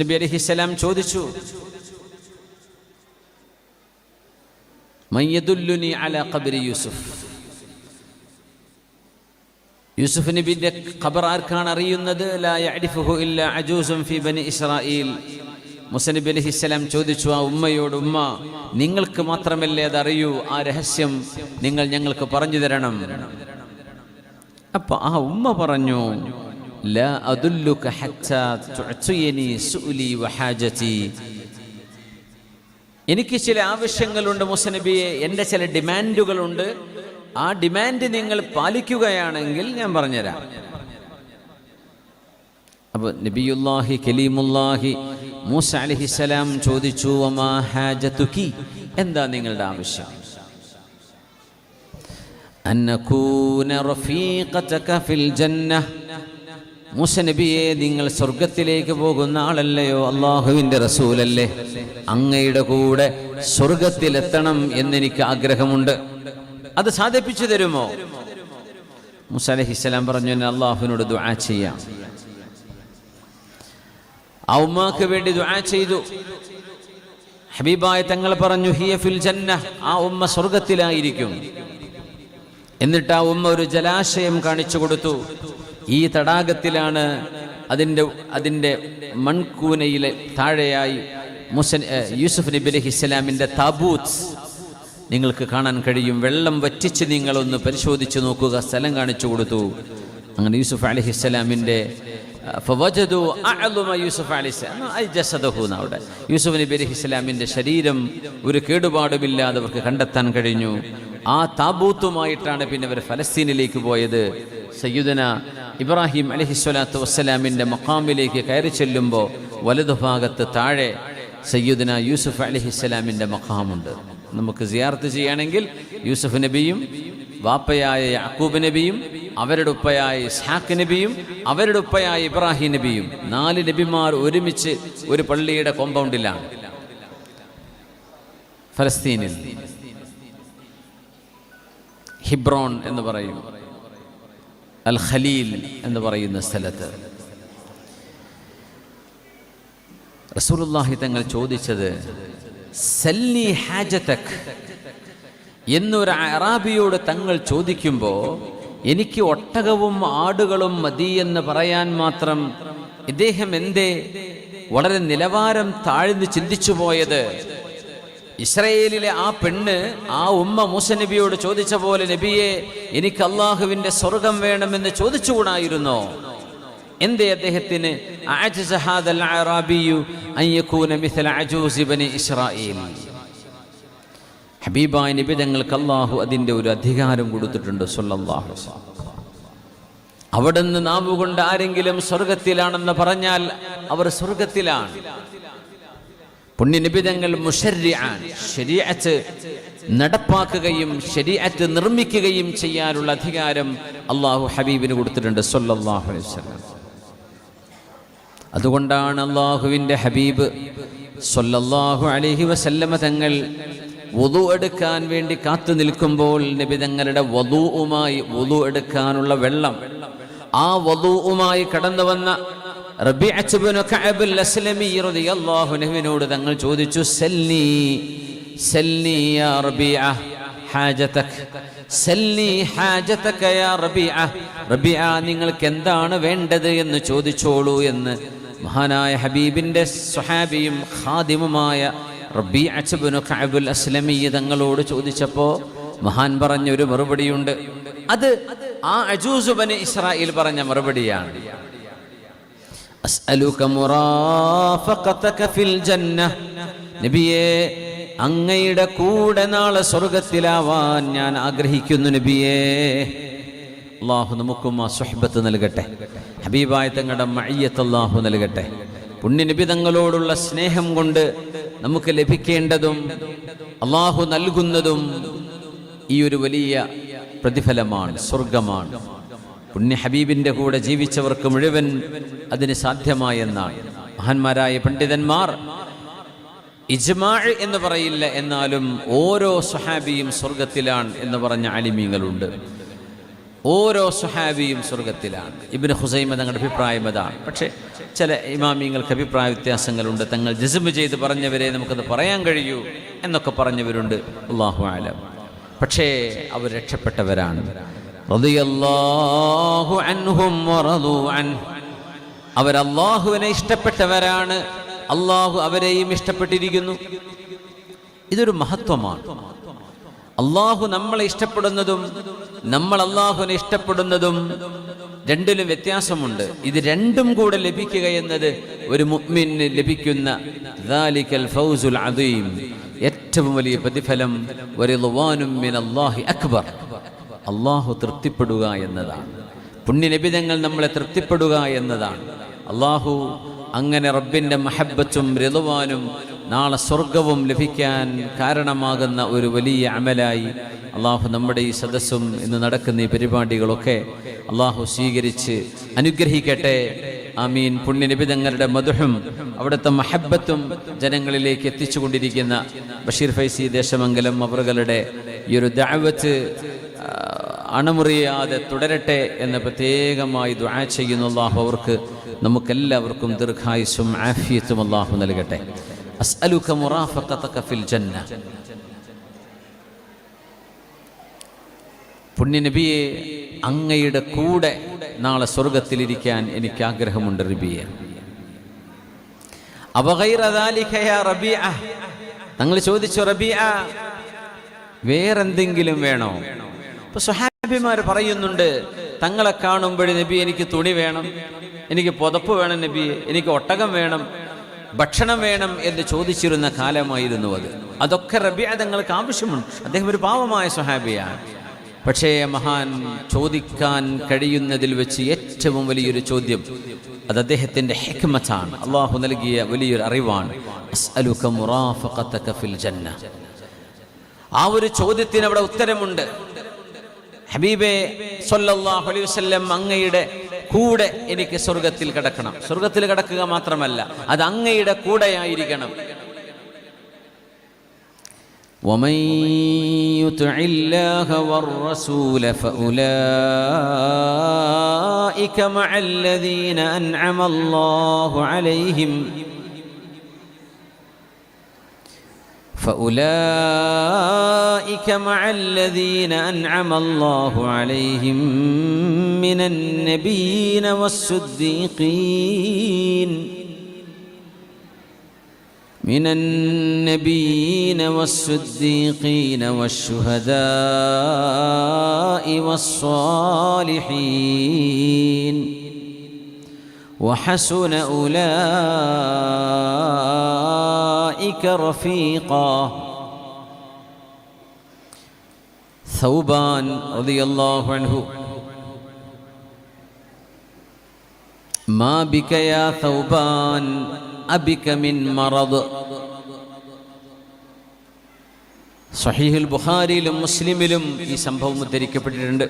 നബി അലൈഹിസ്സലാം ചോദിച്ചു, മൻ യദുല്ലുനി അലാ ഖബ്രി യൂസുഫ്. യൂസുഫ് നബിയുടെ ഖബർ ആർക്കാണ് അറിയുന്നത്? ലാ യഅരിഫുഹു ഇല്ലാ അജൂസുൻ ഫീ ബനി ഇസ്രായീൽ. മൂസ നബി അലൈഹിസ്സലാം ചോദിച്ചു ആ ഉമ്മയോട്, ഉമ്മ നിങ്ങൾക്ക് മാത്രമല്ലേ അതറിയൂ, ആ രഹസ്യം നിങ്ങൾ ഞങ്ങൾക്ക് പറഞ്ഞു തരണം. അപ്പൊ ആ ഉമ്മ പറഞ്ഞു, ലാ അദുല്ലുക ഹത്താ തുഅ്തിയനി സുഅലി വഹാജതി. എനിക്ക് ചില ആവശ്യങ്ങളുണ്ട് മൂസ നബിയെ, എൻ്റെ ചില ഡിമാൻഡുകളുണ്ട്. ആ ഡിമാൻഡ് നിങ്ങൾ പാലിക്കുകയാണെങ്കിൽ ഞാൻ പറഞ്ഞുതരാം. അപ്പോൾ നബിയുല്ലാഹി കലീമുല്ലാഹി മൂസ അലൈഹിസ്സലാം ചോദിച്ചു, വമാ ഹാജതുകി, എന്താ നിങ്ങളുടെ ആവശ്യം? അന്നകൂന റഫീഖതക ഫിൽ ജന്നഹ. മൂസ നബിയെ, നിങ്ങൾ സ്വർഗത്തിലേക്ക് പോകുന്ന ആളല്ലയോ, അള്ളാഹുവിൻ്റെ റസൂലല്ലേ, അങ്ങയുടെ കൂടെ സ്വർഗത്തിലെത്തണം എന്നെനിക്ക് ആഗ്രഹമുണ്ട്, അത് സാധിപ്പിച്ചു തരുമോ? മൂസ അലൈഹിസ്സലാം പറഞ്ഞു, എന്നെ അള്ളാഹുവിനോട് ദുആ ചെയ്യാം. ആ ഉമ്മാക്ക് വേണ്ടി ദുആ ചെയ്തു. ഹബീബായ തങ്ങൾ പറഞ്ഞു, ഹിയ ഫിൽ ജന്നഹ, ആ ഉമ്മ സ്വർഗത്തിലായിരിക്കും. എന്നിട്ട് ആ ഉമ്മ ഒരു ജലാശയം കാണിച്ചു കൊടുത്തു. ഈ തടാകത്തിലാണ് അതിൻ്റെ മൺകൂനയിലെ താഴെയായി യൂസുഫ് നബി അലൈഹിസ്സലാമിൻ്റെ താബൂത്ത് നിങ്ങൾക്ക് കാണാൻ കഴിയും. വെള്ളം വറ്റിച്ച് നിങ്ങളൊന്ന് പരിശോധിച്ച് നോക്കുക. സ്ഥലം കാണിച്ചു കൊടുത്തു. അങ്ങനെ യൂസുഫ് അലൈഹിസ്സലാമിൻ്റെ അവിടെ യൂസുഫ് നബി അലൈഹിസ്സലാമിൻ്റെ ശരീരം ഒരു കേടുപാടുമില്ലാതെ അവർക്ക് കണ്ടെത്താൻ കഴിഞ്ഞു. ആ താബൂത്തുമായിട്ടാണ് പിന്നെ അവർ ഫലസ്തീനിലേക്ക് പോയത്. സയ്യിദന ഇബ്രാഹിം അലൈഹിസ്സലാത്തു വസ്സലാമിൻ്റെ മഖാമിലേക്ക് കയറി ചെല്ലുമ്പോൾ വലതുഭാഗത്ത് താഴെ സയ്യിദന യൂസുഫ് അലൈഹിസ്സലാമിൻ്റെ മഖാമുണ്ട്. നമുക്ക് സിയാറത്ത് ചെയ്യുകയാണെങ്കിൽ യൂസുഫ് നബിയും വാപ്പയായ യാക്കൂബ് നബിയും അവരുടെ ഉപ്പയായ ഇസ്ഹാഖ് നബിയും അവരുടെ ഉപ്പയായ ഇബ്രാഹിം നബിയും 4 നബിമാർ ഒരുമിച്ച് ഒരു പള്ളിയുടെ കോമ്പൗണ്ടിലാണ് ഫലസ്തീനിൽ. ഹിബ്രോൺ എന്ന് പറയും, അൽ ഖലീൽ എന്ന് പറയുന്ന സ്ഥലത്ത് റസൂലുള്ളാഹി തങ്ങൾ ചോദിച്ചത്, സല്ലി ഹാജതക് എന്നൊരു അറാബിയോട് തങ്ങൾ ചോദിക്കുമ്പോൾ എനിക്ക് ഒട്ടകവും ആടുകളും മതി എന്ന് പറയാൻ മാത്രം ഇദ്ദേഹം എന്തേ വളരെ നിലവാരം താഴ്ന്ന് ചിന്തിച്ചു പോയത്? ഇസ്രായേലിലെ ആ പെണ്ണ് ആ ഉമ്മ മൂസ നബിയോട് ചോദിച്ച പോലെ, നബിയെ എനിക്ക് അള്ളാഹുവിൻ്റെ സ്വർഗം വേണമെന്ന് ചോദിച്ചുകൂടായിരുന്നോ? എന്തേ അദ്ദേഹത്തിന് ഹബീബായ നബി തങ്ങൾക്ക് അള്ളാഹു അതിൻ്റെ ഒരു അധികാരം കൊടുത്തിട്ടുണ്ട് സല്ലല്ലാഹു അലൈഹി വസല്ലം. അവിടുന്ന് നാവുകൊണ്ട് ആരെങ്കിലും സ്വർഗത്തിലാണെന്ന് പറഞ്ഞാൽ അവർ സ്വർഗത്തിലാണ്. പുണ്യ നബി തങ്ങൾ മുശർരിആൻ, ശരീഅത്ത് നടപ്പാക്കുകയും ശരീഅത്ത് നിർമ്മിക്കുകയും ചെയ്യാനുള്ള അധികാരം അള്ളാഹു ഹബീബിന് കൊടുത്തിട്ടുണ്ട് സല്ലല്ലാഹു അലൈഹി വസല്ലം. അതുകൊണ്ടാണ് അള്ളാഹുവിൻ്റെ ഹബീബ് സല്ലല്ലാഹു അലൈഹി വസല്ലമ തങ്ങൾ വുളു എടുക്കാൻ വേണ്ടി കാത്തു നിൽക്കുമ്പോൾ നബി തങ്ങളുടെ വുളു എടുക്കാനുള്ള വെള്ളം, ആ വുളുവുമായി കടന്നു വന്ന റബീഅത്ത് ഇബ്നു കഅബ് അൽ-അസ്ലമി റളിയല്ലാഹു അൻഹുവിനോട് തങ്ങൾ ചോദിച്ചു, സല്ലി യാ റബീഅ ഹാജതക, സല്ലി ഹാജതക യാ റബീഅ, റബീഅ നിങ്ങൾക്ക് എന്താണ് വേണ്ടത് എന്ന് ചോദിച്ചോളൂ എന്ന് മഹാനായ ഹബീബിൻ്റെ സ്വഹാബിയും ഖാദിമുമായ റബീഅത്ത് ഇബ്നു കഅബ് അൽ-അസ്ലമി തങ്ങളോട് ചോദിച്ചപ്പോൾ മഹാൻ പറഞ്ഞൊരു മറുപടിയുണ്ട്. അത് ആ അജൂസ് ബനി ഇസ്രായേൽ പറഞ്ഞ മറുപടിയാണ്. അസ്അലുക മുറാഫഖതക ഫിൽ ജന്നഹ, നബിയേ അങ്ങയുടെ കൂടെ നാളെ സ്വർഗത്തിലാവാൻ ഞാൻ ആഗ്രഹിക്കുന്നു നബിയേ. അല്ലാഹു നമുക്കും ആ സുഹബത്ത് നൽകട്ടെ. ഹബീബായ തങ്ങളുടെ മഅയ്യത്ത് അല്ലാഹു നൽകട്ടെ. പുണ്യ നബി തങ്ങളോടുള്ള സ്നേഹം കൊണ്ട് നമുക്ക് ലഭിക്കേണ്ടതും അല്ലാഹു നൽകുന്നതും ഈ ഒരു വലിയ പ്രതിഫലമാണ്, സ്വർഗമാണ്. പുണ്യ ഹബീബിൻ്റെ കൂടെ ജീവിച്ചവർക്ക് മുഴുവൻ അതിന് സാധ്യമായെന്നാണ് മഹാന്മാരായ പണ്ഡിതന്മാർ ഇജ്മാഅ് എന്ന് പറയില്ല, എന്നാലും ഓരോ സ്വഹാബിയും സ്വർഗത്തിലാണ് എന്ന് പറഞ്ഞ ആലിമീങ്ങളുണ്ട്. ഓരോ സ്വഹാബിയും സ്വർഗത്തിലാണ്. ഇബ്നു ഖുസൈമ തങ്ങളുടെ അഭിപ്രായം അതാണ്. പക്ഷേ ചില ഇമാമിങ്ങൾക്ക് അഭിപ്രായ വ്യത്യാസങ്ങളുണ്ട്. തങ്ങൾ ജസ്മ് ചെയ്ത് പറഞ്ഞവരെ നമുക്കത് പറയാൻ കഴിയൂ എന്നൊക്കെ പറഞ്ഞവരുണ്ട്. അല്ലാഹു അലം. പക്ഷേ അവർ രക്ഷപ്പെട്ടവരാണ്. റളിയല്ലാഹു അൻഹും വറദു അൻഹു. അവർ അല്ലാഹുവിനെ ഇഷ്ടപ്പെട്ടവരാണ്, അല്ലാഹു അവരെയും ഇഷ്ടപ്പെട്ടിരിക്കുന്നു. ഇതൊരു മഹത്വമാണ്. അല്ലാഹു നമ്മളെ ഇഷ്ടപ്പെടുന്നതും നമ്മൾ അല്ലാഹുവിനെ ഇഷ്ടപ്പെടുന്നതും രണ്ടിലും വ്യത്യാസമുണ്ട്. ഇത് രണ്ടും കൂടെ ലഭിക്കുക എന്നത് ഒരു മുഅ്മിന് ലഭിക്കുന്ന ദാലികൽ ഫൗസുൽ അദീം, ഏറ്റവും വലിയ പ്രതിഫലം. വറിദ്വാനും മിനല്ലാഹി അക്ബർ. അല്ലാഹു തൃപ്തിപ്പെടുക എന്നതാണ്. പുണ്യനബിതങ്ങൾ നമ്മളെ തൃപ്തിപ്പെടുക എന്നതാണ്. അല്ലാഹു അങ്ങനെ റബ്ബിൻ്റെ മഹബ്ബത്തും റിദ്വാനും നാളെ സ്വർഗവും ലഭിക്കാൻ കാരണമാകുന്ന ഒരു വലിയ അമലായി അള്ളാഹു നമ്മുടെ ഈ സദസ്സും ഇന്ന് നടക്കുന്ന ഈ പരിപാടികളൊക്കെ അള്ളാഹു സ്വീകരിച്ച് അനുഗ്രഹിക്കട്ടെ. ആമീൻ. പുണ്യനിബിതങ്ങളുടെ മധുഹും അവിടുത്തെ മഹബ്ബത്തും ജനങ്ങളിലേക്ക് എത്തിച്ചുകൊണ്ടിരിക്കുന്ന ബഷീർ ഫൈസി ദേശമംഗലം അവറുകളുടെ ഈ ഒരു ദഅവത്ത് അണമുറിയാതെ തുടരട്ടെ എന്ന് പ്രത്യേകമായി ദുആ ചെയ്യുന്നു. അള്ളാഹു അവർക്ക് നമുക്കെല്ലാവർക്കും ദീർഘായുസ്സും ആഫിയത്തും അള്ളാഹു നൽകട്ടെ. അസ്അലുക മുറാഫഖതക ഫിൽ ജന്ന. പുണ്യനബിയെ, അങ്ങയുടെ കൂടെ നാളെ സ്വർഗത്തിലിരിക്കാൻ എനിക്ക് ആഗ്രഹമുണ്ട് റബിയ. അവഗൈറ ദാലിക യാ റബീഅ. തങ്ങൾ ചോദിച്ചു, റബീഅ വേറെന്തെങ്കിലും വേണോ? ഇപ്പൊ സ്വഹാബിമാർ പറയുന്നുണ്ട്, തങ്ങളെ കാണുമ്പോൾ നബി എനിക്ക് തുണി വേണം, എനിക്ക് പുതപ്പ് വേണം നബിയെ, എനിക്ക് ഒട്ടകം വേണം, ഭക്ഷണം വേണം എന്ന് ചോദിച്ചിരുന്ന കാലമായിരുന്നു അത്. അതൊക്കെ റബീഅ തങ്ങൾക്ക് ആവശ്യമുണ്ട്. അദ്ദേഹം ഒരു പാവമായ സ്വഹാബിയാണ്. പക്ഷേ മഹാൻ ചോദിക്കാൻ കഴിയുന്നതിൽ വെച്ച് ഏറ്റവും വലിയൊരു ചോദ്യം അത് അദ്ദേഹത്തിൻ്റെ ഹിക്മത്താണ്, അള്ളാഹു നൽകിയ വലിയൊരു അറിവാണ്. അസ്അലുക മുറാഫഖതക ഫിൽ ജന്ന. ആ ഒരു ചോദ്യത്തിന് അവിടെ ഉത്തരമുണ്ട്. ഹബീബേ സ്വല്ലല്ലാഹു അലൈഹി വസല്ലം, അങ്ങയുടെ കൂടെ എനിക്ക് സ്വർഗത്തിൽ കിടക്കണം. സ്വർഗത്തിൽ കിടക്കുക മാത്രമല്ല, അത് അങ്ങയുടെ കൂടെയായിരിക്കണം. ومن يطع الله والرسول فأولئك مع الذين أنعم الله عليهم فأولئك مع الذين أنعم الله عليهم من النبيين والصديقين والشهداء والصالحين وحسن أولئك رفيقا. ثوبان رضي الله عنه: ما بك يا ثوبان أبك من مرض. സഹീഹുൽ ബുഖാരിയിലും മുസ്ലിമിലും ഈ സംഭവം ഉദ്ധരിക്കപ്പെട്ടിട്ടുണ്ട്.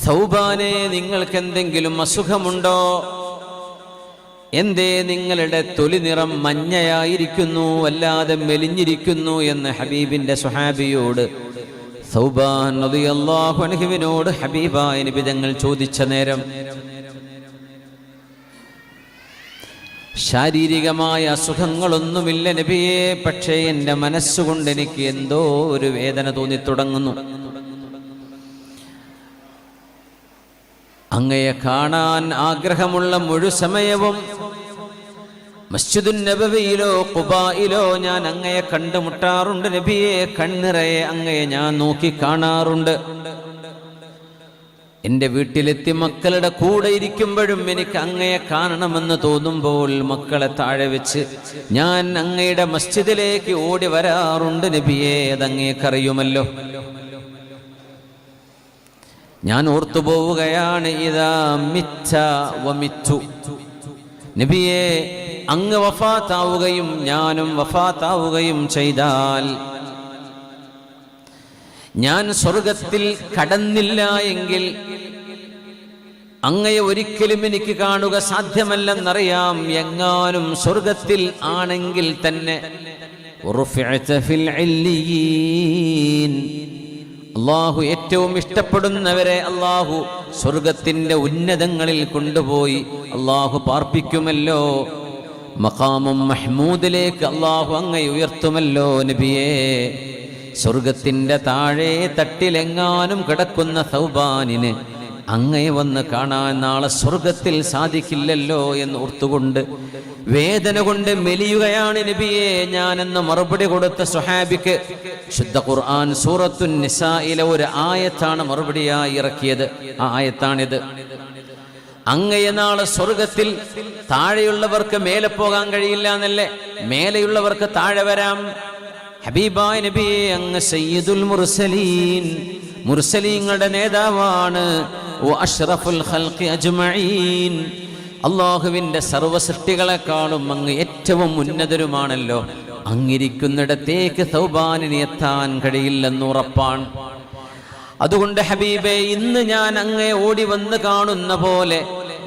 സൗബാനെ, നിങ്ങൾക്ക് എന്തെങ്കിലും അസുഖമുണ്ടോ? എന്തേ നിങ്ങളുടെ തൊലി നിറം മഞ്ഞയായിരിക്കുന്നു, അല്ലാതെ മെലിഞ്ഞിരിക്കുന്നു എന്ന് ഹബീബിന്റെ സ്വഹാബിയോട്, സൗബാൻ റളിയല്ലാഹു അൻഹുവിനോട് ഹബീബായ നബി തങ്ങൾ ചോദിച്ച നേരം, ശാരീരികമായ അസുഖങ്ങളൊന്നുമില്ല നബിയെ, പക്ഷേ എൻ്റെ മനസ്സുകൊണ്ട് എനിക്ക് എന്തോ ഒരു വേദന തോന്നിത്തുടങ്ങുന്നു. അങ്ങയെ കാണാൻ ആഗ്രഹമുള്ള മുഴുസമയവും മസ്ജിദുൻ നബവിയിലോ ഖുബായിലോ ഞാൻ അങ്ങയെ കണ്ടുമുട്ടാറുണ്ട് നബിയെ. കണ്ണിറയെ അങ്ങയെ ഞാൻ നോക്കി കാണാറുണ്ട്. എൻ്റെ വീട്ടിലെത്തി മക്കളുടെ കൂടെ ഇരിക്കുമ്പോഴും എനിക്ക് അങ്ങയെ കാണണമെന്ന് തോന്നുമ്പോൾ മക്കളെ താഴെ വെച്ച് ഞാൻ അങ്ങയുടെ മസ്ജിദിലേക്ക് ഓടി വരാറുണ്ട് നബിയെ. അതങ്ങേക്കറിയുമല്ലോ. ഞാൻ ഓർത്തുപോവുകയാണ്, ഇദാ മിത്ത വമിത്തു. നബിയെ, അങ്ങ് വഫാത്താവുകയും ഞാനും വഫാത്താവുകയും ചെയ്താൽ, ഞാൻ സ്വർഗത്തിൽ കടന്നില്ല എങ്കിൽ അങ്ങയെ ഒരിക്കലും എനിക്ക് കാണുക സാധ്യമല്ലെന്നറിയാം. എങ്ങാനും സ്വർഗത്തിൽ ആണെങ്കിൽ തന്നെ അള്ളാഹു ഏറ്റവും ഇഷ്ടപ്പെടുന്നവരെ അള്ളാഹു സ്വർഗത്തിന്റെ ഉന്നതങ്ങളിൽ കൊണ്ടുപോയി അള്ളാഹു പാർപ്പിക്കുമല്ലോ. മഖാമും മഹ്മൂദിലേക്ക് അള്ളാഹു അങ്ങയെ ഉയർത്തുമല്ലോ നബിയേ. സ്വർഗത്തിന്റെ താഴെ തട്ടിലെങ്ങാനും കിടക്കുന്ന സൗബാനിന് അങ്ങയെ വന്ന് കാണാൻ നാളെ സ്വർഗത്തിൽ സാധിക്കില്ലല്ലോ എന്ന് ഓർത്തുകൊണ്ട് വേദന കൊണ്ട് മെലിയുകയാണ് നബിയെ ഞാനെന്ന് മറുപടി കൊടുത്ത സ്വഹാബിക്ക് ശുദ്ധ ഖുർആൻ സൂറത്തുൻ നിസായിലെ ഒരു ആയത്താണ് മറുപടിയായി ഇറക്കിയത്. ആ ആയത്താണിത്. അങ്ങയെ നാളെ സ്വർഗത്തിൽ താഴെയുള്ളവർക്ക് മേലെ പോകാൻ കഴിയില്ല എന്നല്ലേ, മേലെയുള്ളവർക്ക് താഴെ വരാം. ഹബീബായ നബിയെ, അങ്ങ് സയ്യിദുൽ മുർസലീൻ, മുർസലീങ്ങളുടെ നേതാവാണ്. അഷ്റഫുൽ ഖൽഖി അജ്മഈൻ, അള്ളാഹുവിൻ്റെ സർവസൃഷ്ടികളെക്കാളും അങ്ങ് ഏറ്റവും ഉന്നതരുമാണല്ലോ. അങ്ങിരിക്കുന്നിടത്തേക്ക് സൗബാനിന് എത്താൻ കഴിയില്ലെന്ന് ഉറപ്പാണ്. അതുകൊണ്ട് ഹബീബേ, ഇന്ന് ഞാൻ അങ്ങയെ ഓടി വന്ന് കാണുന്ന പോലെ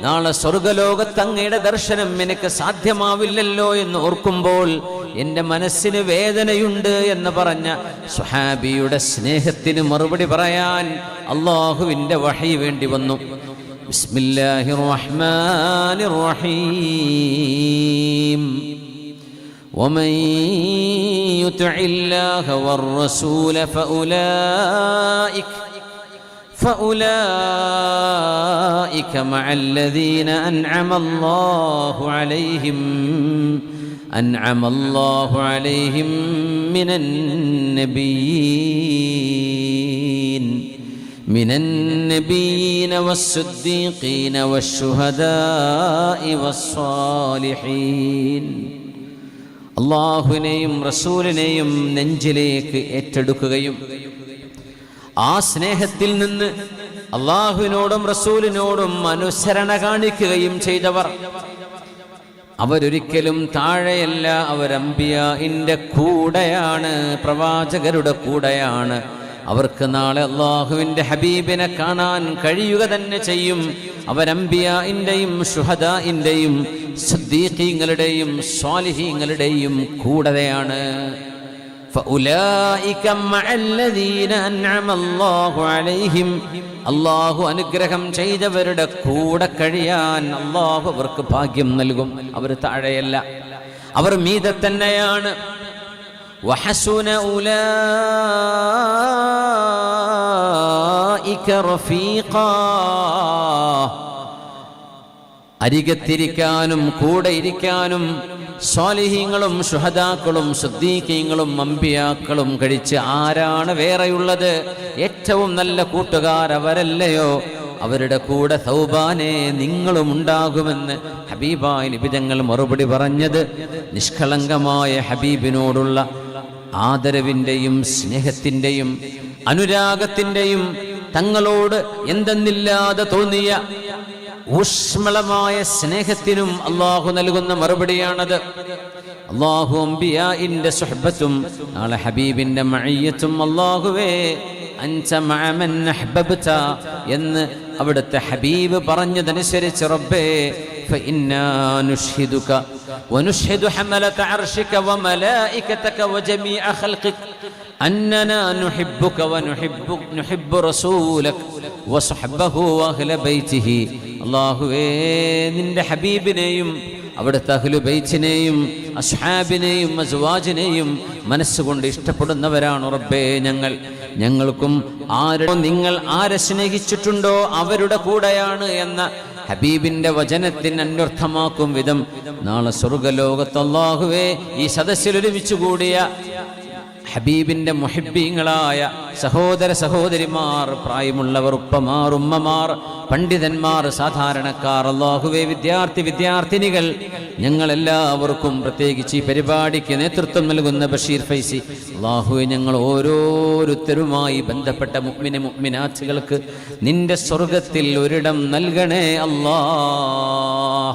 നാളെ സ്വർഗലോകത്ത് അങ്ങയുടെ ദർശനം എനിക്ക് സാധ്യമാവില്ലല്ലോ എന്ന് ഓർക്കുമ്പോൾ എൻ്റെ മനസ്സിന് വേദനയുണ്ട് എന്ന് പറഞ്ഞ സ്വഹാബിയുടെ സ്നേഹത്തിന് മറുപടി പറയാൻ അള്ളാഹുവിൻ്റെ വഹി വേണ്ടി വന്നു. ബിസ്മില്ലാഹിർ റഹ്മാനിർ റഹീം. ومن يطع الله والرسول فأولئك مع الذين أنعم الله عليهم من النبيين والصديقين والشهداء والصالحين. അള്ളാഹുവിനെയും റസൂലിനെയും നെഞ്ചിലേക്ക് ഏറ്റെടുക്കുകയും ആ സ്നേഹത്തിൽ നിന്ന് അള്ളാഹുവിനോടും റസൂലിനോടും അനുസരണ കാണിക്കുകയും ചെയ്തവർ അവരൊരിക്കലും താഴെയല്ല. അവരംബിയാഇന്റെ കൂടെയാണ്, പ്രവാചകരുടെ കൂടെയാണ്. അവർക്ക് നാളെ അള്ളാഹുവിൻ്റെ ഹബീബിനെ കാണാൻ കഴിയുക തന്നെ ചെയ്യും. അവരംബിയാഇന്റെയും ശുഹദാഇന്റെയും സിദ്ദീഖീങ്ങളുടെയും സ്വാലിഹീങ്ങളുടെയും കൂടെയാണ്. ഫഉലൈക മഅല്ലദീന അൻഅമ അല്ലാഹു അലൈഹിം, അല്ലാഹു അനുഗ്രഹം ചെയ്തവരുടെ കൂടെ കഴിയാൻ അല്ലാഹു അവർക്ക് ഭാഗ്യം നൽകും. അവർ താഴെയല്ല, അവർ മീതെ തന്നെയാണ്. വഹസുന ഉലൈക റഫീഖാ, അരികത്തിരിക്കാനും കൂടെ ഇരിക്കാനും സ്വാലിഹീങ്ങളും ശുഹദാക്കളും സിദ്ദീഖീങ്ങളും അംബിയാക്കളും കഴിച്ച് ആരാണ് വേറെയുള്ളത്? ഏറ്റവും നല്ല കൂട്ടുകാർ അവരല്ലയോ? അവരുടെ കൂടെ സൗബാനെ നിങ്ങളും ഉണ്ടാകുമെന്ന് ഹബീബായ നബി തങ്ങൾ മറുപടി പറഞ്ഞത് നിഷ്കളങ്കമായ ഹബീബിനോടുള്ള ആദരവിൻ്റെയും സ്നേഹത്തിൻ്റെയും അനുരാഗത്തിൻ്റെയും തങ്ങളോട് എന്തെന്നില്ലാതെ തോന്നിയ ഊഷ്മളമായ സ്നേഹത്തിനും അള്ളാഹു നൽകുന്ന മറുപടിയാണത്. അള്ളാഹു അംബിയാഇന്റെ സുഹബത്തും നാളെ ഹബീബിന്റെ മഅയ്യത്തും അള്ളാഹുവേ അൻത മഅ മൻ അഹ്ബബ്ത എന്ന് അവിടുത്തെ ഹബീബ് പറഞ്ഞതനുസരിച്ച് റബ്ബേ ഫഇന്നാ നുഷ്ഹിദുക വനുഷ്ഹിദു ഹമലത അർശിക വമലായികതക വജമീഅ ഖൽഖിക അന്നനാ നുഹിബ്ബുക വനുഹിബ്ബു റസൂലക വസ്ഹബഹു വഅഹ്ല ബൈതിഹി. അല്ലാഹുവേ, നിന്റെ ഹബീബിനെയും അവിടുത്തെ അഹ്ലു ബൈത്തിനെയും അസ്ഹാബിനെയും അസ്വാജിനെയും മനസ്സുകൊണ്ട് ഇഷ്ടപ്പെടുന്നവരാണ് റബ്ബേ ഞങ്ങൾക്കും നിങ്ങൾ ആരെ സ്നേഹിച്ചിട്ടുണ്ടോ അവരുടെ കൂടെയാണ് എന്ന ഹബീബിന്റെ വചനത്തിന് അന്വർത്ഥമാക്കും വിധം നാളെ സ്വർഗലോകത്ത് അല്ലാഹുവേ ഈ സദസ്സിൽ ഒരുമിച്ച് കൂടിയ ഹബീബിന്റെ മുഹിബ്ബീങ്ങളായ സഹോദര സഹോദരിമാർ, പ്രായമുള്ളവർ, ഉപ്പമാർ, ഉമ്മമാർ, പണ്ഡിതന്മാർ, സാധാരണക്കാർ, അല്ലാഹുവേ വിദ്യാർത്ഥിനികൾ, ഞങ്ങളെല്ലാവർക്കും പ്രത്യേകിച്ച് ഈ പരിപാടിക്ക് നേതൃത്വം നൽകുന്ന ബഷീർ ഫൈസി, അല്ലാഹുവേ ഞങ്ങൾ ഓരോരുത്തരുമായി ബന്ധപ്പെട്ട മുഅ്മിനാത്തുകൾക്ക് നിന്റെ സ്വർഗത്തിൽ ഒരിടം നൽകണേ അല്ലാഹ്.